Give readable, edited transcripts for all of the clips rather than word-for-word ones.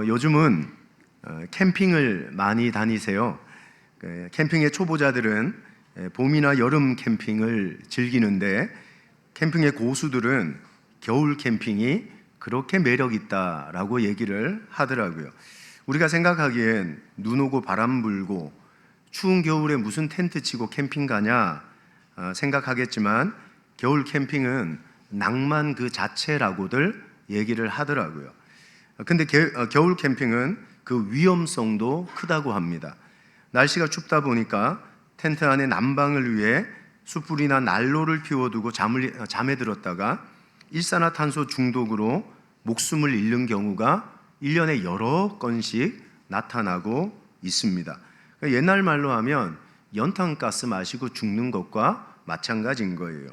요즘은 캠핑을 많이 다니세요. 캠핑의 초보자들은 봄이나 여름 캠핑을 즐기는데 캠핑의 고수들은 겨울 캠핑이 그렇게 매력 있다라고 얘기를 하더라고요. 우리가 생각하기엔 눈 오고 바람 불고 추운 겨울에 무슨 텐트 치고 캠핑 가냐 생각하겠지만 겨울 캠핑은 낭만 그 자체라고들 얘기를 하더라고요. 근데 겨울 캠핑은 그 위험성도 크다고 합니다. 날씨가 춥다 보니까 텐트 안에 난방을 위해 숯불이나 난로를 피워두고 잠에 들었다가 일산화탄소 중독으로 목숨을 잃는 경우가 1년에 여러 건씩 나타나고 있습니다. 옛날 말로 하면 연탄가스 마시고 죽는 것과 마찬가지인 거예요.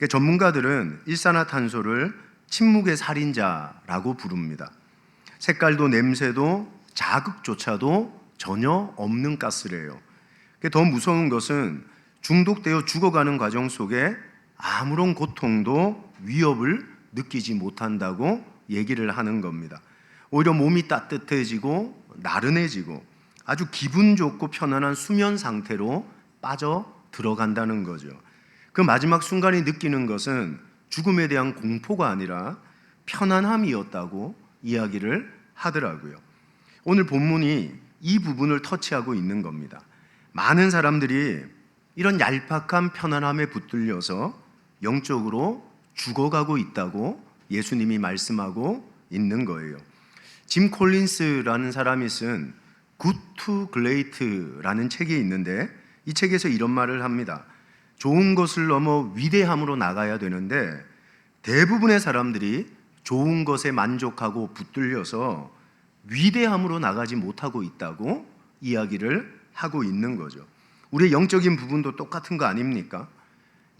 전문가들은 일산화탄소를 침묵의 살인자라고 부릅니다. 색깔도 냄새도 자극조차도 전혀 없는 가스래요. 더 무서운 것은 중독되어 죽어가는 과정 속에 아무런 고통도 위협을 느끼지 못한다고 얘기를 하는 겁니다. 오히려 몸이 따뜻해지고 나른해지고 아주 기분 좋고 편안한 수면 상태로 빠져 들어간다는 거죠. 그 마지막 순간에 느끼는 것은 죽음에 대한 공포가 아니라 편안함이었다고 이야기를 하더라고요. 오늘 본문이 이 부분을 터치하고 있는 겁니다. 많은 사람들이 이런 얄팍한 편안함에 붙들려서 영적으로 죽어가고 있다고 예수님이 말씀하고 있는 거예요. 짐 콜린스라는 사람이 쓴 Good to Great라는 책이 있는데 이 책에서 이런 말을 합니다. 좋은 것을 넘어 위대함으로 나가야 되는데 대부분의 사람들이 좋은 것에 만족하고 붙들려서 위대함으로 나가지 못하고 있다고 이야기를 하고 있는 거죠. 우리의 영적인 부분도 똑같은 거 아닙니까?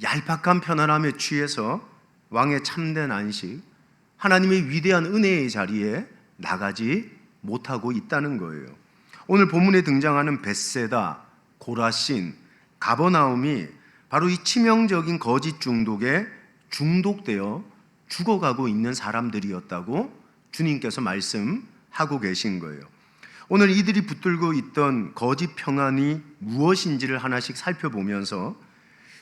얄팍한 편안함에 취해서 왕의 참된 안식, 하나님의 위대한 은혜의 자리에 나가지 못하고 있다는 거예요. 오늘 본문에 등장하는 벳세다, 고라신, 가버나움이 바로 이 치명적인 거짓 중독에 중독되어 죽어가고 있는 사람들이었다고 주님께서 말씀하고 계신 거예요. 오늘 이들이 붙들고 있던 거짓 평안이 무엇인지를 하나씩 살펴보면서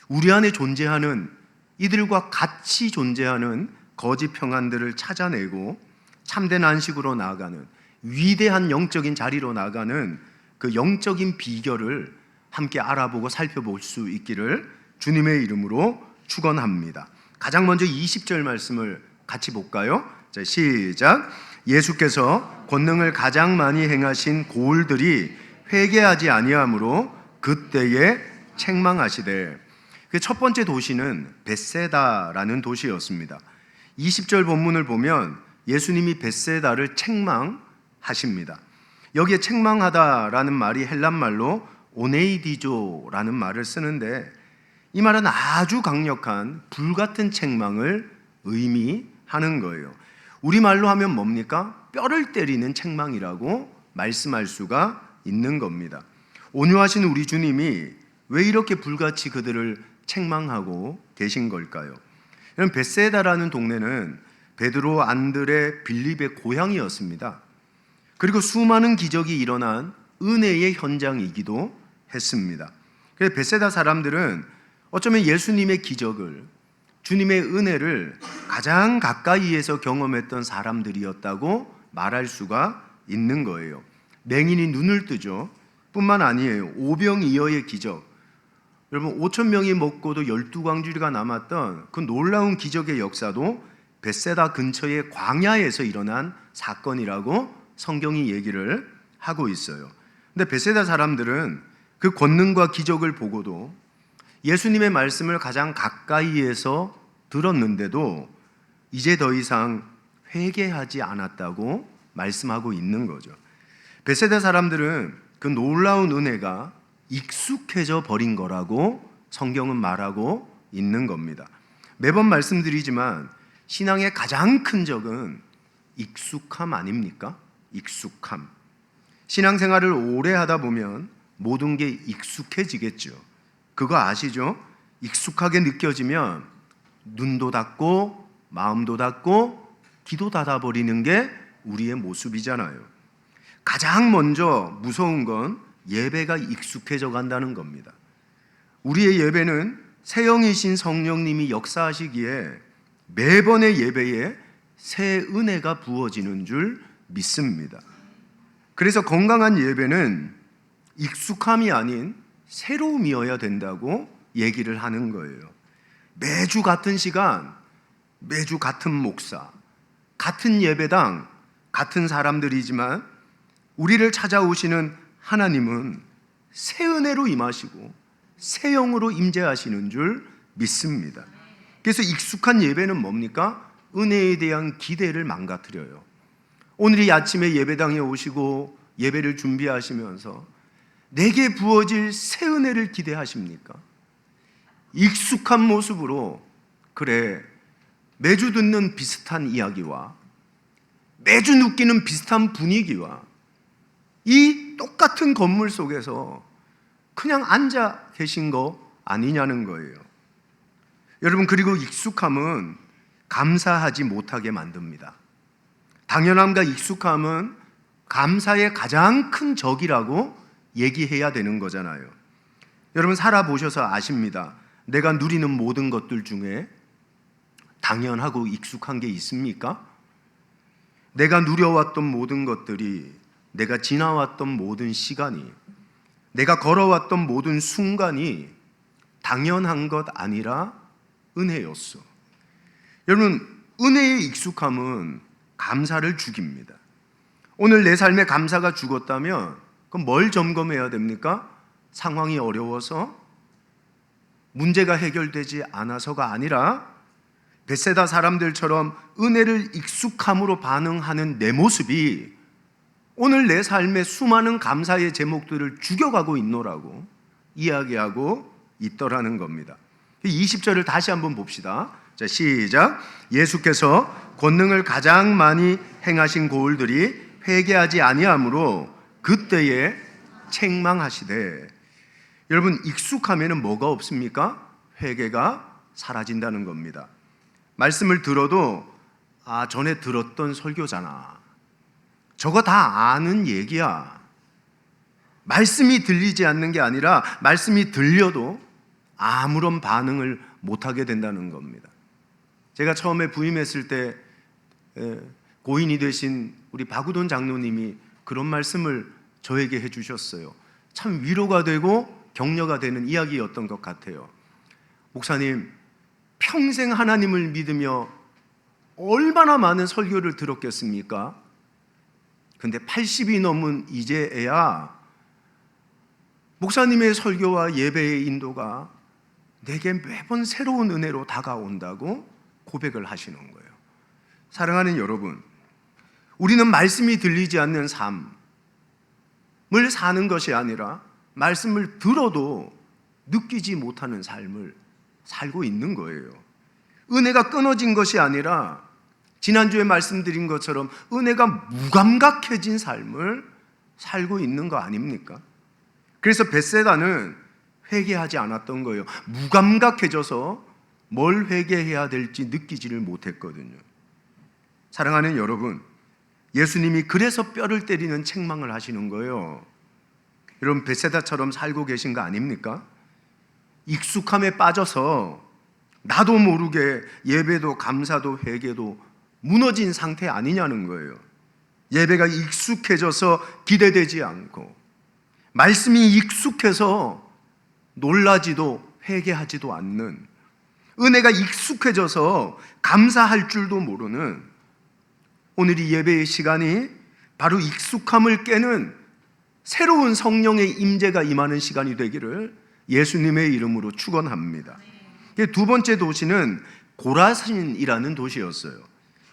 우리 안에 존재하는 이들과 같이 존재하는 거짓 평안들을 찾아내고 참된 안식으로 나아가는 위대한 영적인 자리로 나아가는 그 영적인 비결을 함께 알아보고 살펴볼 수 있기를 주님의 이름으로 축원합니다. 가장 먼저 20절 말씀을 같이 볼까요? 자, 시작. 예수께서 권능을 가장 많이 행하신 고을들이 회개하지 아니하므로 그때에 책망하시되. 그 첫 번째 도시는 벳세다라는 도시였습니다. 20절 본문을 보면 예수님이 벳세다를 책망하십니다. 여기에 책망하다라는 말이 헬란 말로 오네이디조라는 말을 쓰는데 이 말은 아주 강력한 불같은 책망을 의미하는 거예요. 우리말로 하면 뭡니까? 뼈를 때리는 책망이라고 말씀할 수가 있는 겁니다. 온유하신 우리 주님이 왜 이렇게 불같이 그들을 책망하고 계신 걸까요? 벳세다라는 동네는 베드로, 안드레, 빌립의 고향이었습니다. 그리고 수많은 기적이 일어난 은혜의 현장이기도 했습니다. 그래서 벳세다 사람들은 어쩌면 예수님의 기적을, 주님의 은혜를 가장 가까이에서 경험했던 사람들이었다고 말할 수가 있는 거예요. 맹인이 눈을 뜨죠. 뿐만 아니에요. 오병이어의 기적. 여러분 5,000명이 먹고도 12광주리가 남았던 그 놀라운 기적의 역사도 벳세다 근처의 광야에서 일어난 사건이라고 성경이 얘기를 하고 있어요. 근데 벳세다 사람들은 그 권능과 기적을 보고도 예수님의 말씀을 가장 가까이에서 들었는데도 이제 더 이상 회개하지 않았다고 말씀하고 있는 거죠. 벳세다 사람들은 그 놀라운 은혜가 익숙해져 버린 거라고 성경은 말하고 있는 겁니다. 매번 말씀드리지만 신앙의 가장 큰 적은 익숙함 아닙니까? 익숙함. 신앙생활을 오래 하다 보면 모든 게 익숙해지겠죠. 그거 아시죠? 익숙하게 느껴지면 눈도 닫고 마음도 닫고 귀도 닫아버리는 게 우리의 모습이잖아요. 가장 먼저 무서운 건 예배가 익숙해져 간다는 겁니다. 우리의 예배는 새 영이신 성령님이 역사하시기에 매번의 예배에 새 은혜가 부어지는 줄 믿습니다. 그래서 건강한 예배는 익숙함이 아닌 새로움이어야 된다고 얘기를 하는 거예요. 매주 같은 시간, 매주 같은 목사, 같은 예배당, 같은 사람들이지만 우리를 찾아오시는 하나님은 새 은혜로 임하시고 새 영으로 임재하시는 줄 믿습니다. 그래서 익숙한 예배는 뭡니까? 은혜에 대한 기대를 망가뜨려요. 오늘 이 아침에 예배당에 오시고 예배를 준비하시면서 내게 부어질 새 은혜를 기대하십니까? 익숙한 모습으로, 그래, 매주 듣는 비슷한 이야기와 매주 느끼는 비슷한 분위기와 이 똑같은 건물 속에서 그냥 앉아 계신 거 아니냐는 거예요. 여러분, 그리고 익숙함은 감사하지 못하게 만듭니다. 당연함과 익숙함은 감사의 가장 큰 적이라고 얘기해야 되는 거잖아요. 여러분, 살아보셔서 아십니다. 내가 누리는 모든 것들 중에 당연하고 익숙한 게 있습니까? 내가 누려왔던 모든 것들이, 내가 지나왔던 모든 시간이, 내가 걸어왔던 모든 순간이 당연한 것 아니라 은혜였어. 여러분, 은혜의 익숙함은 감사를 죽입니다. 오늘 내 삶에 감사가 죽었다면 그럼 뭘 점검해야 됩니까? 상황이 어려워서, 문제가 해결되지 않아서가 아니라 벳세다 사람들처럼 은혜를 익숙함으로 반응하는 내 모습이 오늘 내 삶의 수많은 감사의 제목들을 죽여가고 있노라고 이야기하고 있더라는 겁니다. 20절을 다시 한번 봅시다. 자, 시작. 예수께서 권능을 가장 많이 행하신 고을들이 회개하지 아니하므로 그때에 책망하시되. 여러분, 익숙하면은 뭐가 없습니까? 회개가 사라진다는 겁니다. 말씀을 들어도 전에 들었던 설교잖아, 저거 다 아는 얘기야. 말씀이 들리지 않는 게 아니라 말씀이 들려도 아무런 반응을 못하게 된다는 겁니다. 제가 처음에 부임했을 때 고인이 되신 우리 박우돈 장로님이 그런 말씀을 저에게 해주셨어요. 참 위로가 되고 격려가 되는 이야기였던 것 같아요. 목사님, 평생 하나님을 믿으며 얼마나 많은 설교를 들었겠습니까? 근데 80이 넘은 이제야 목사님의 설교와 예배의 인도가 내게 매번 새로운 은혜로 다가온다고 고백을 하시는 거예요. 사랑하는 여러분, 우리는 말씀이 들리지 않는 삶을 사는 것이 아니라 말씀을 들어도 느끼지 못하는 삶을 살고 있는 거예요. 은혜가 끊어진 것이 아니라 지난주에 말씀드린 것처럼 은혜가 무감각해진 삶을 살고 있는 거 아닙니까? 그래서 벳세다는 회개하지 않았던 거예요. 무감각해져서 뭘 회개해야 될지 느끼지를 못했거든요. 사랑하는 여러분, 예수님이 그래서 뼈를 때리는 책망을 하시는 거예요. 여러분, 벳세다처럼 살고 계신 거 아닙니까? 익숙함에 빠져서 나도 모르게 예배도 감사도 회개도 무너진 상태 아니냐는 거예요. 예배가 익숙해져서 기대되지 않고, 말씀이 익숙해서 놀라지도 회개하지도 않는, 은혜가 익숙해져서 감사할 줄도 모르는, 오늘 이 예배의 시간이 바로 익숙함을 깨는 새로운 성령의 임재가 임하는 시간이 되기를 예수님의 이름으로 축원합니다. 두 번째 도시는 고라신이라는 도시였어요.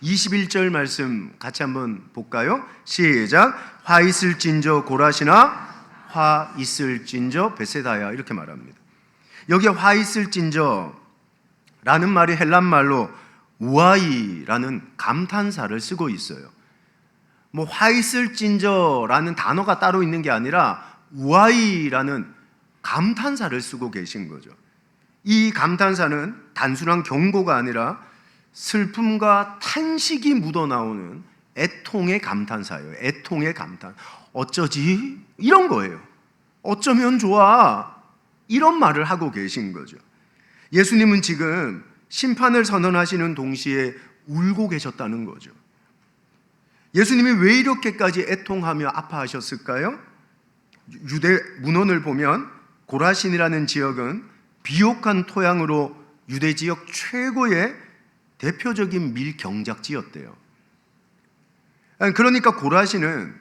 21절 말씀 같이 한번 볼까요? 시작. 화 있을진저 고라시나 화 있을진저 벳세다야, 이렇게 말합니다. 여기 화 있을진저라는 말이 헬란 말로 우아이라는 감탄사를 쓰고 있어요. 뭐 화 있을진저라는 단어가 따로 있는 게 아니라 우아이라는 감탄사를 쓰고 계신 거죠. 이 감탄사는 단순한 경고가 아니라 슬픔과 탄식이 묻어나오는 애통의 감탄사예요. 애통의 감탄. 어쩌지? 이런 거예요. 어쩌면 좋아. 이런 말을 하고 계신 거죠. 예수님은 지금 심판을 선언하시는 동시에 울고 계셨다는 거죠. 예수님이 왜 이렇게까지 애통하며 아파하셨을까요? 유대 문헌을 보면 고라신이라는 지역은 비옥한 토양으로 유대 지역 최고의 대표적인 밀경작지였대요. 그러니까 고라신은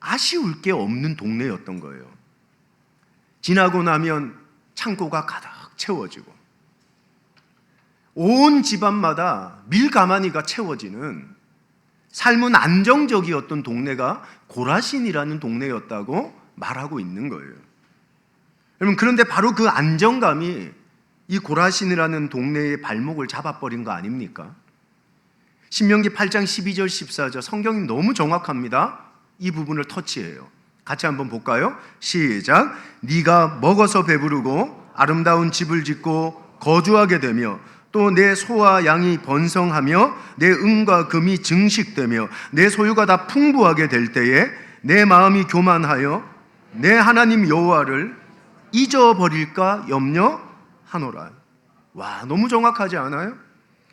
아쉬울 게 없는 동네였던 거예요. 지나고 나면 창고가 가득 채워지고 온 집안마다 밀가마니가 채워지는 삶은 안정적이었던 동네가 고라신이라는 동네였다고 말하고 있는 거예요. 여러분, 그런데 바로 그 안정감이 이 고라신이라는 동네의 발목을 잡아버린 거 아닙니까? 신명기 8장 12절 14절 성경이 너무 정확합니다. 이 부분을 터치해요. 같이 한번 볼까요? 시작. 네가 먹어서 배부르고 아름다운 집을 짓고 거주하게 되며 또 내 소와 양이 번성하며 내 은과 금이 증식되며 내 소유가 다 풍부하게 될 때에 내 마음이 교만하여 내 하나님 여호와를 잊어버릴까 염려하노라. 와, 너무 정확하지 않아요?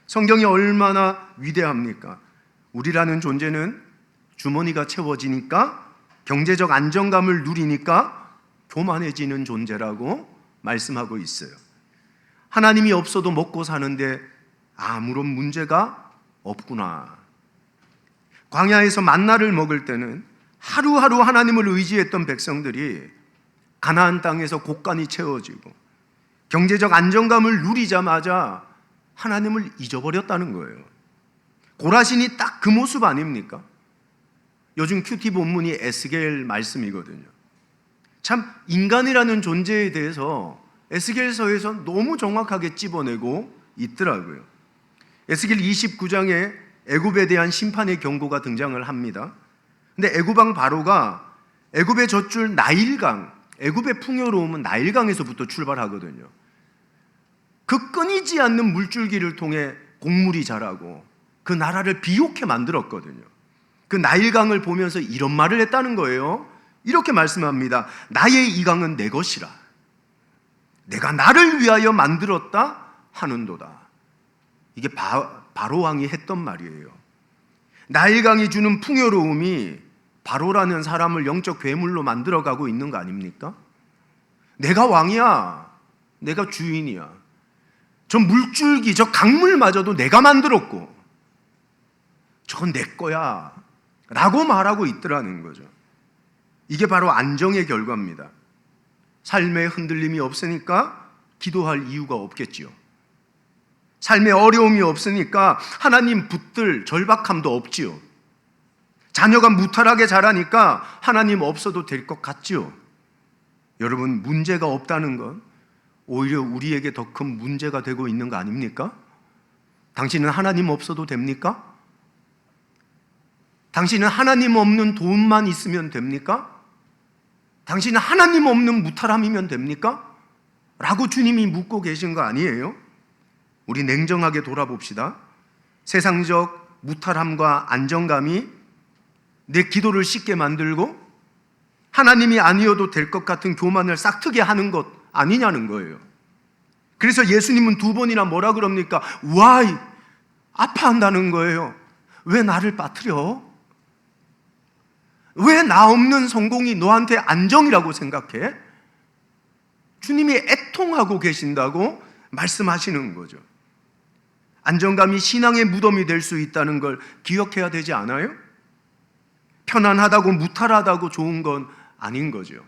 성경이 얼마나 위대합니까? 우리라는 존재는 주머니가 채워지니까, 경제적 안정감을 누리니까 교만해지는 존재라고 말씀하고 있어요. 하나님이 없어도 먹고 사는데 아무런 문제가 없구나. 광야에서 만나를 먹을 때는 하루하루 하나님을 의지했던 백성들이 가나안 땅에서 곳간이 채워지고 경제적 안정감을 누리자마자 하나님을 잊어버렸다는 거예요. 고라신이 딱 그 모습 아닙니까? 요즘 큐티 본문이 에스겔 말씀이거든요. 참 인간이라는 존재에 대해서 에스겔서에서 너무 정확하게 찝어내고 있더라고요. 에스겔 29장에 애굽에 대한 심판의 경고가 등장을 합니다. 근데 애굽 왕 바로가 애굽의 젖줄 나일강, 애굽의 풍요로움은 나일강에서부터 출발하거든요. 그 끊이지 않는 물줄기를 통해 곡물이 자라고 그 나라를 비옥해 만들었거든요. 그 나일강을 보면서 이런 말을 했다는 거예요. 이렇게 말씀합니다. 나의 이 강은 내 것이라. 내가 나를 위하여 만들었다 하는도다. 이게 바로 왕이 했던 말이에요. 나일강이 주는 풍요로움이 바로라는 사람을 영적 괴물로 만들어가고 있는 거 아닙니까? 내가 왕이야. 내가 주인이야. 저 물줄기, 저 강물마저도 내가 만들었고 저건 내 거야 라고 말하고 있더라는 거죠. 이게 바로 안정의 결과입니다. 삶에 흔들림이 없으니까 기도할 이유가 없겠지요. 삶에 어려움이 없으니까 하나님 붙들 절박함도 없지요. 자녀가 무탈하게 자라니까 하나님 없어도 될 것 같지요. 여러분, 문제가 없다는 건 오히려 우리에게 더 큰 문제가 되고 있는 거 아닙니까? 당신은 하나님 없어도 됩니까? 당신은 하나님 없는 돈만 있으면 됩니까? 당신은 하나님 없는 무탈함이면 됩니까? 라고 주님이 묻고 계신 거 아니에요? 우리 냉정하게 돌아봅시다. 세상적 무탈함과 안정감이 내 기도를 쉽게 만들고 하나님이 아니어도 될 것 같은 교만을 싹트게 하는 것 아니냐는 거예요. 그래서 예수님은 두 번이나 뭐라 그럽니까? Why? 아파한다는 거예요. 왜 나를 빠뜨려? 왜 나 없는 성공이 너한테 안정이라고 생각해? 주님이 애통하고 계신다고 말씀하시는 거죠. 안정감이 신앙의 무덤이 될 수 있다는 걸 기억해야 되지 않아요? 편안하다고 무탈하다고 좋은 건 아닌 거죠.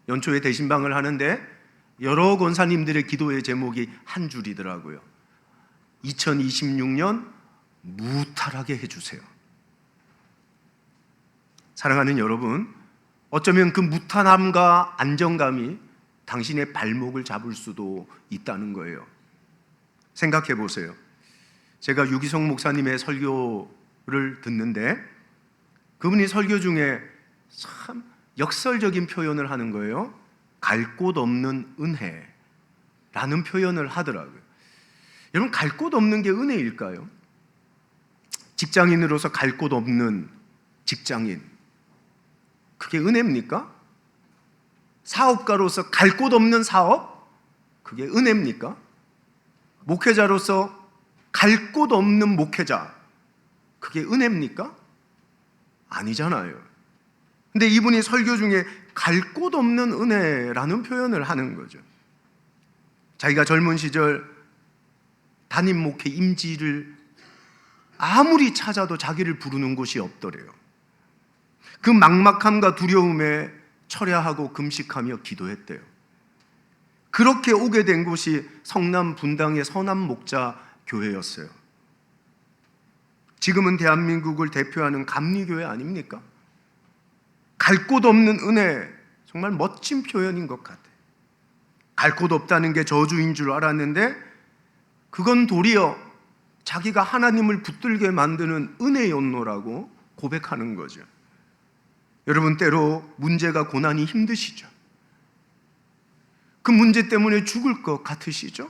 연초에 대신방을 하는데 여러 권사님들의 기도의 제목이 한 줄이더라고요. 2026년 무탈하게 해주세요. 사랑하는 여러분, 어쩌면 그 무탈함과 안정감이 당신의 발목을 잡을 수도 있다는 거예요. 생각해 보세요. 제가 유기성 목사님의 설교를 듣는데 그분이 설교 중에 참 역설적인 표현을 하는 거예요. 갈 곳 없는 은혜라는 표현을 하더라고요. 여러분, 갈 곳 없는 게 은혜일까요? 직장인으로서 갈 곳 없는 직장인, 그게 은혜입니까? 사업가로서 갈 곳 없는 사업, 그게 은혜입니까? 목회자로서 갈 곳 없는 목회자, 그게 은혜입니까? 아니잖아요. 근데 이분이 설교 중에 갈 곳 없는 은혜라는 표현을 하는 거죠. 자기가 젊은 시절 담임 목회 임지를 아무리 찾아도 자기를 부르는 곳이 없더래요. 그 막막함과 두려움에 철야하고 금식하며 기도했대요. 그렇게 오게 된 곳이 성남 분당의 선한 목자 교회였어요. 지금은 대한민국을 대표하는 감리교회 아닙니까? 갈 곳 없는 은혜, 정말 멋진 표현인 것 같아요. 갈 곳 없다는 게 저주인 줄 알았는데 그건 도리어 자기가 하나님을 붙들게 만드는 은혜였노라고 고백하는 거죠. 여러분, 때로 문제가 고난이 힘드시죠? 그 문제 때문에 죽을 것 같으시죠?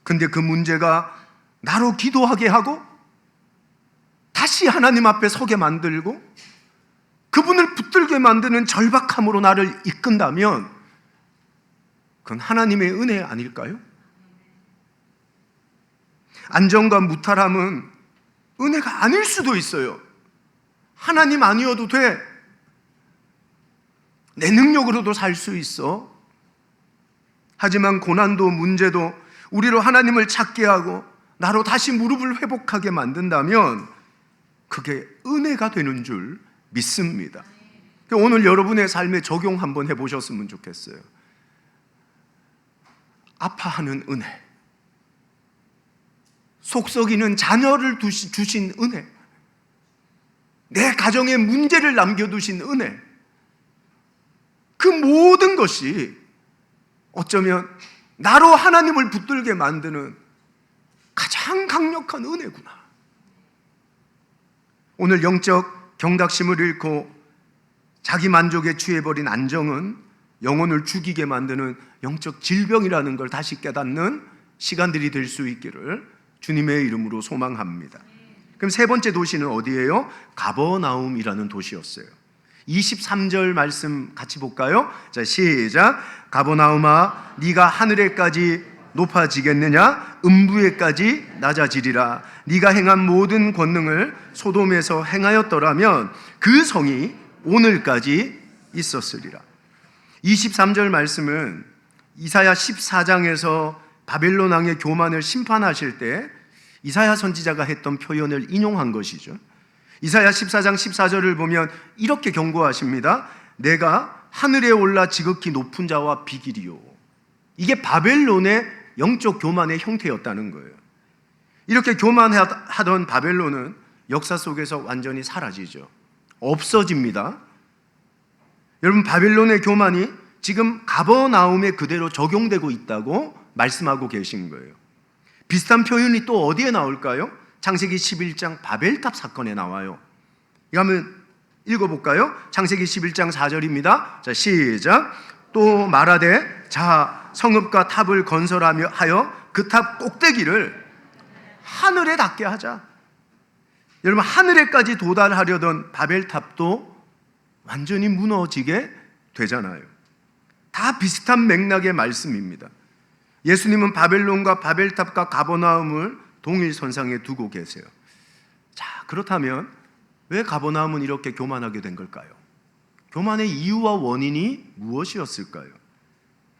근데 그 문제가 나로 기도하게 하고 다시 하나님 앞에 서게 만들고 그분을 붙들게 만드는 절박함으로 나를 이끈다면 그건 하나님의 은혜 아닐까요? 안정과 무탈함은 은혜가 아닐 수도 있어요. 하나님 아니어도 돼. 내 능력으로도 살 수 있어. 하지만 고난도 문제도 우리로 하나님을 찾게 하고 나로 다시 무릎을 회복하게 만든다면 그게 은혜가 되는 줄 믿습니다. 오늘 여러분의 삶에 적용 한번 해보셨으면 좋겠어요. 아파하는 은혜, 속썩이는 자녀를 주신 은혜, 내 가정에 문제를 남겨두신 은혜, 그 모든 것이 어쩌면 나로 하나님을 붙들게 만드는 가장 강력한 은혜구나. 오늘 영적 경각심을 잃고 자기 만족에 취해버린 안정은 영혼을 죽이게 만드는 영적 질병이라는 걸 다시 깨닫는 시간들이 될 수 있기를 주님의 이름으로 소망합니다. 그럼 세 번째 도시는 어디예요? 가버나움이라는 도시였어요. 23절 말씀 같이 볼까요? 자, 시작. 가버나움아, 네가 하늘에까지 높아지겠느냐? 음부에까지 낮아지리라. 네가 행한 모든 권능을 소돔에서 행하였더라면 그 성이 오늘까지 있었으리라. 23절 말씀은 이사야 14장에서 바벨론 왕의 교만을 심판하실 때 이사야 선지자가 했던 표현을 인용한 것이죠. 이사야 14장 14절을 보면 이렇게 경고하십니다. 내가 하늘에 올라 지극히 높은 자와 비기리요. 이게 바벨론의 영적 교만의 형태였다는 거예요. 이렇게 교만하던 바벨론은 역사 속에서 완전히 사라지죠. 없어집니다. 여러분, 바벨론의 교만이 지금 가버나움에 그대로 적용되고 있다고 말씀하고 계신 거예요. 비슷한 표현이 또 어디에 나올까요? 창세기 11장 바벨탑 사건에 나와요. 이거 한번 읽어볼까요? 창세기 11장 4절입니다. 자, 시작. 또 말하되 자, 성읍과 탑을 건설하며 하여 그 탑 꼭대기를 하늘에 닿게 하자. 여러분, 하늘에까지 도달하려던 바벨탑도 완전히 무너지게 되잖아요. 다 비슷한 맥락의 말씀입니다. 예수님은 바벨론과 바벨탑과 가버나움을 동일 선상에 두고 계세요. 자, 그렇다면 왜 가버나움은 이렇게 교만하게 된 걸까요? 교만의 이유와 원인이 무엇이었을까요?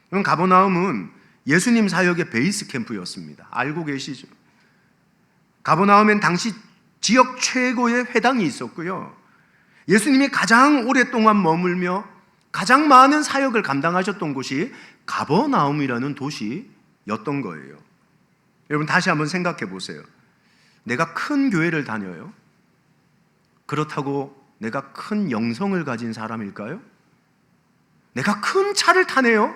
그럼 가버나움은 예수님 사역의 베이스 캠프였습니다. 알고 계시죠? 가버나움엔 당시 지역 최고의 회당이 있었고요. 예수님이 가장 오랫동안 머물며 가장 많은 사역을 감당하셨던 곳이 가버나움이라는 도시였던 거예요. 여러분, 다시 한번 생각해 보세요. 내가 큰 교회를 다녀요. 그렇다고 내가 큰 영성을 가진 사람일까요? 내가 큰 차를 타네요.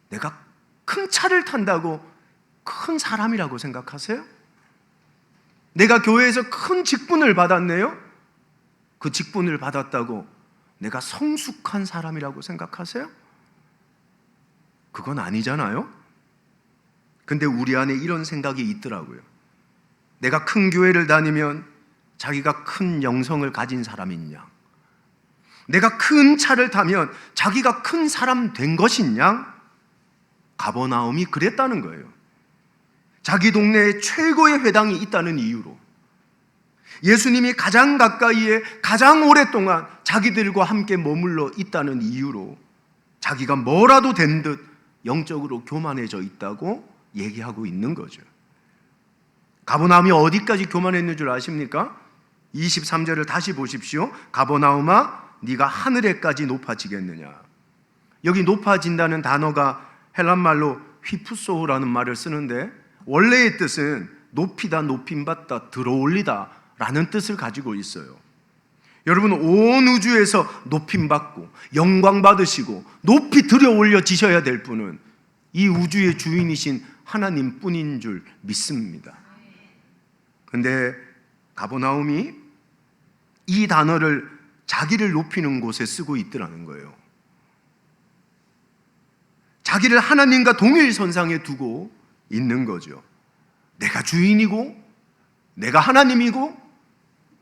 내가 큰 차를 탄다고 큰 사람이라고 생각하세요? 내가 교회에서 큰 직분을 받았네요. 그 직분을 받았다고 내가 성숙한 사람이라고 생각하세요? 그건 아니잖아요. 근데 우리 안에 이런 생각이 있더라고요. 내가 큰 교회를 다니면 자기가 큰 영성을 가진 사람이냐, 내가 큰 차를 타면 자기가 큰 사람 된 것이냐? 가버나움이 그랬다는 거예요. 자기 동네에 최고의 회당이 있다는 이유로, 예수님이 가장 가까이에 가장 오랫동안 자기들과 함께 머물러 있다는 이유로 자기가 뭐라도 된 듯 영적으로 교만해져 있다고 얘기하고 있는 거죠. 가버나움이 어디까지 교만했는 줄 아십니까? 23절을 다시 보십시오. 가버나움아, 네가 하늘에까지 높아지겠느냐. 여기 높아진다는 단어가 헬란말로 휘푸소라는 말을 쓰는데, 원래의 뜻은 높이다, 높임받다, 들어올리다 라는 뜻을 가지고 있어요. 여러분, 온 우주에서 높임받고 영광받으시고 높이 들어올려지셔야 될 분은 이 우주의 주인이신 하나님 뿐인 줄 믿습니다. 근데 가버나움이 이 단어를 자기를 높이는 곳에 쓰고 있더라는 거예요. 자기를 하나님과 동일선상에 두고 있는 거죠. 내가 주인이고, 내가 하나님이고,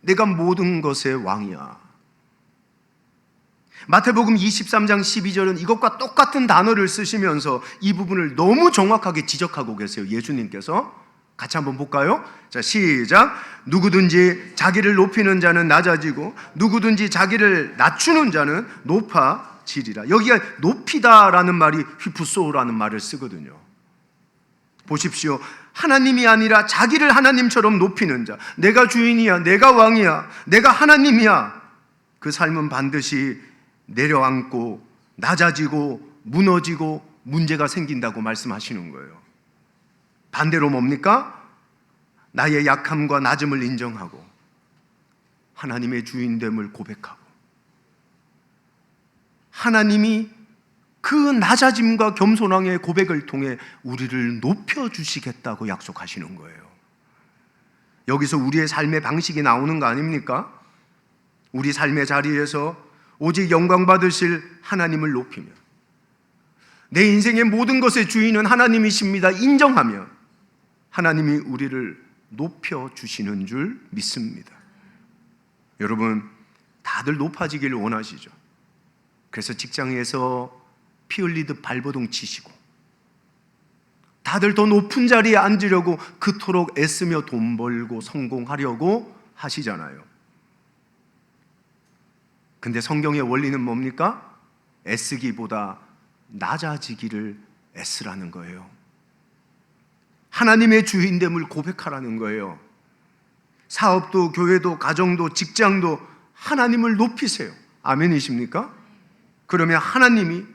내가 모든 것의 왕이야. 마태복음 23장 12절은 이것과 똑같은 단어를 쓰시면서 이 부분을 너무 정확하게 지적하고 계세요. 예수님께서. 같이 한번 볼까요? 자, 시작. 누구든지 자기를 높이는 자는 낮아지고 누구든지 자기를 낮추는 자는 높아지리라. 여기가 높이다라는 말이 휘푸소라는 말을 쓰거든요. 보십시오. 하나님이 아니라 자기를 하나님처럼 높이는 자, 내가 주인이야, 내가 왕이야, 내가 하나님이야, 그 삶은 반드시 내려앉고 낮아지고 무너지고 문제가 생긴다고 말씀하시는 거예요. 반대로 뭡니까? 나의 약함과 낮음을 인정하고 하나님의 주인됨을 고백하고 하나님이 그 낮아짐과 겸손함의 고백을 통해 우리를 높여주시겠다고 약속하시는 거예요. 여기서 우리의 삶의 방식이 나오는 거 아닙니까? 우리 삶의 자리에서 오직 영광 받으실 하나님을 높이며 내 인생의 모든 것의 주인은 하나님이십니다 인정하며 하나님이 우리를 높여주시는 줄 믿습니다. 여러분, 다들 높아지기를 원하시죠? 그래서 직장에서 피 흘리듯 발버둥 치시고 다들 더 높은 자리에 앉으려고 그토록 애쓰며 돈 벌고 성공하려고 하시잖아요. 근데 성경의 원리는 뭡니까? 애쓰기보다 낮아지기를 애쓰라는 거예요. 하나님의 주인됨을 고백하라는 거예요. 사업도 교회도 가정도 직장도 하나님을 높이세요. 아멘이십니까? 그러면 하나님이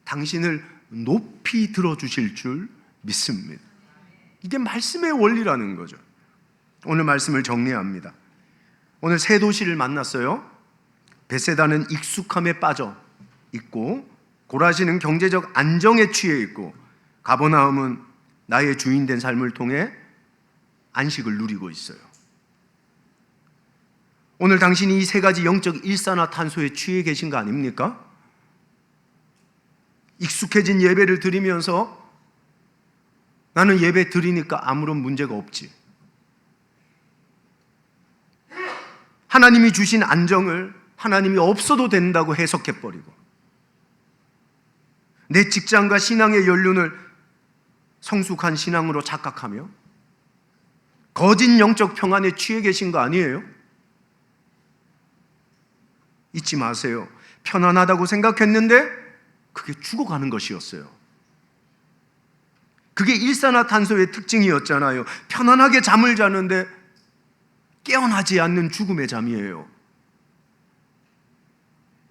당신을 높이 들어주실 줄 믿습니다. 이게 말씀의 원리라는 거죠. 오늘 말씀을 정리합니다. 오늘 세 도시를 만났어요. 베세다는 익숙함에 빠져 있고 고라시는 경제적 안정에 취해 있고 가버나움은 나의 주인된 삶을 통해 안식을 누리고 있어요. 오늘 당신이 이 세 가지 영적 일산화탄소에 취해 계신 거 아닙니까? 익숙해진 예배를 드리면서 나는 예배 드리니까 아무런 문제가 없지. 하나님이 주신 안정을 하나님이 없어도 된다고 해석해버리고 내 직장과 신앙의 연륜을 성숙한 신앙으로 착각하며 거짓 영적 평안에 취해 계신 거 아니에요? 잊지 마세요. 편안하다고 생각했는데 그게 죽어가는 것이었어요. 그게 일산화탄소의 특징이었잖아요. 편안하게 잠을 자는데 깨어나지 않는 죽음의 잠이에요.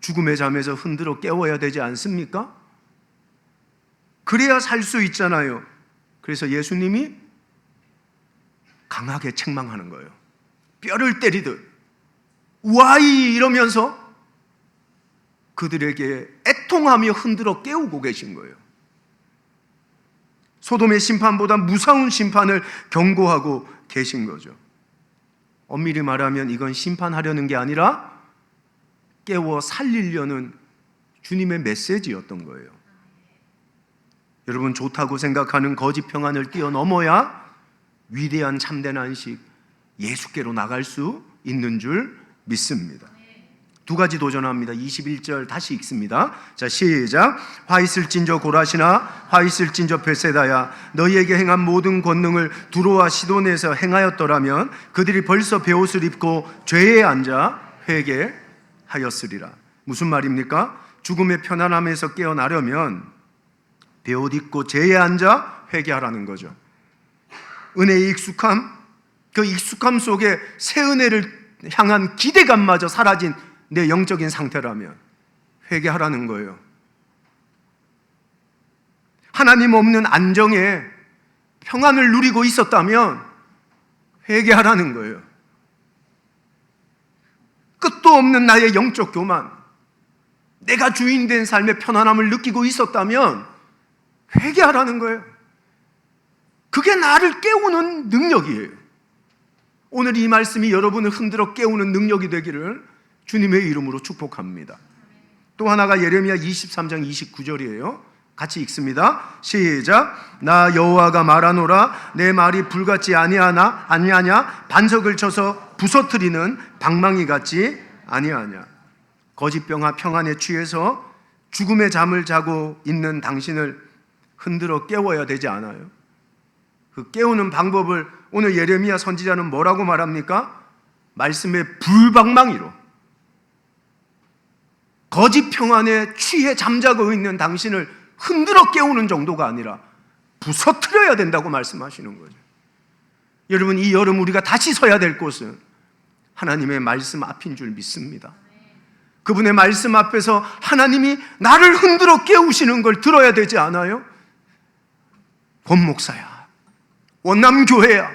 죽음의 잠에서 흔들어 깨워야 되지 않습니까? 그래야 살 수 있잖아요. 그래서 예수님이 강하게 책망하는 거예요. 뼈를 때리듯 와이 이러면서 그들에게 애통하며 흔들어 깨우고 계신 거예요. 소돔의 심판보다 무서운 심판을 경고하고 계신 거죠. 엄밀히 말하면 이건 심판하려는 게 아니라 깨워 살리려는 주님의 메시지였던 거예요. 여러분, 좋다고 생각하는 거짓 평안을 뛰어넘어야 위대한 참된 안식, 예수께로 나갈 수 있는 줄 믿습니다. 두 가지 도전합니다. 21절 다시 읽습니다. 자, 시작. 화 있을진저 고라시나 화 있을진저 베세다야, 너희에게 행한 모든 권능을 두로와 시돈에서 행하였더라면 그들이 벌써 베옷을 입고 죄에 앉아 회개하였으리라. 무슨 말입니까? 죽음의 편안함에서 깨어나려면 베옷 입고 죄에 앉아 회개하라는 거죠. 은혜의 익숙함, 그 익숙함 속에 새 은혜를 향한 기대감마저 사라진 내 영적인 상태라면 회개하라는 거예요. 하나님 없는 안정에 평안을 누리고 있었다면 회개하라는 거예요. 끝도 없는 나의 영적 교만, 내가 주인된 삶의 편안함을 느끼고 있었다면 회개하라는 거예요. 그게 나를 깨우는 능력이에요. 오늘 이 말씀이 여러분을 흔들어 깨우는 능력이 되기를 주님의 이름으로 축복합니다. 또 하나가 예레미야 23장 29절이에요. 같이 읽습니다. 시작. 나 여호와가 말하노라, 내 말이 불같지 아니하냐? 반석을 쳐서 부서뜨리는 방망이 같지 아니하냐? 거짓병아, 평안에 취해서 죽음의 잠을 자고 있는 당신을 흔들어 깨워야 되지 않아요? 그 깨우는 방법을 오늘 예레미야 선지자는 뭐라고 말합니까? 말씀의 불방망이로, 거짓 평안에 취해 잠자고 있는 당신을 흔들어 깨우는 정도가 아니라 부서뜨려야 된다고 말씀하시는 거죠. 여러분, 이 여름 우리가 다시 서야 될 곳은 하나님의 말씀 앞인 줄 믿습니다. 그분의 말씀 앞에서 하나님이 나를 흔들어 깨우시는 걸 들어야 되지 않아요? 권 목사야, 원남교회야,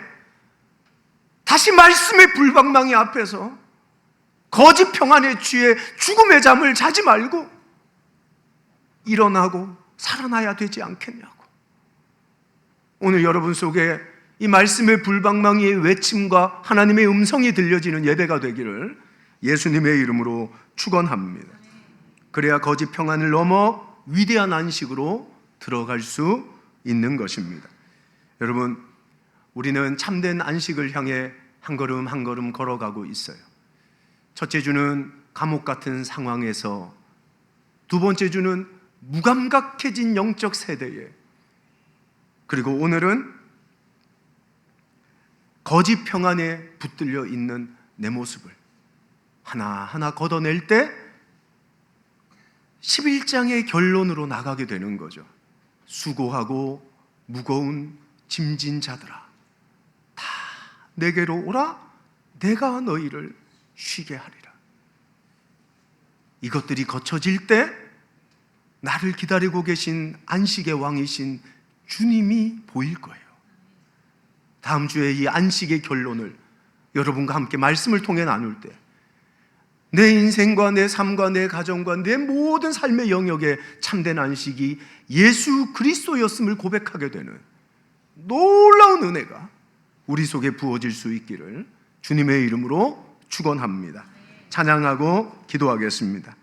다시 말씀의 불방망이 앞에서 거짓 평안에 취해 죽음의 잠을 자지 말고 일어나고 살아나야 되지 않겠냐고. 오늘 여러분 속에 이 말씀의 불방망이의 외침과 하나님의 음성이 들려지는 예배가 되기를 예수님의 이름으로 축원합니다. 그래야 거짓 평안을 넘어 위대한 안식으로 들어갈 수 있는 것입니다. 여러분, 우리는 참된 안식을 향해 한 걸음 한 걸음 걸어가고 있어요. 첫째 주는 감옥 같은 상황에서, 두 번째 주는 무감각해진 영적 세대에, 그리고 오늘은 거짓 평안에 붙들려 있는 내 모습을 하나하나 걷어낼 때 11장의 결론으로 나가게 되는 거죠. 수고하고 무거운 짐진 자들아, 다 내게로 오라, 내가 너희를 쉬게 하리라. 이것들이 거쳐질 때 나를 기다리고 계신 안식의 왕이신 주님이 보일 거예요. 다음 주에 이 안식의 결론을 여러분과 함께 말씀을 통해 나눌 때 내 인생과 내 삶과 내 가정과 내 모든 삶의 영역에 참된 안식이 예수 그리스도였음을 고백하게 되는 놀라운 은혜가 우리 속에 부어질 수 있기를 주님의 이름으로 축원합니다. 찬양하고 기도하겠습니다.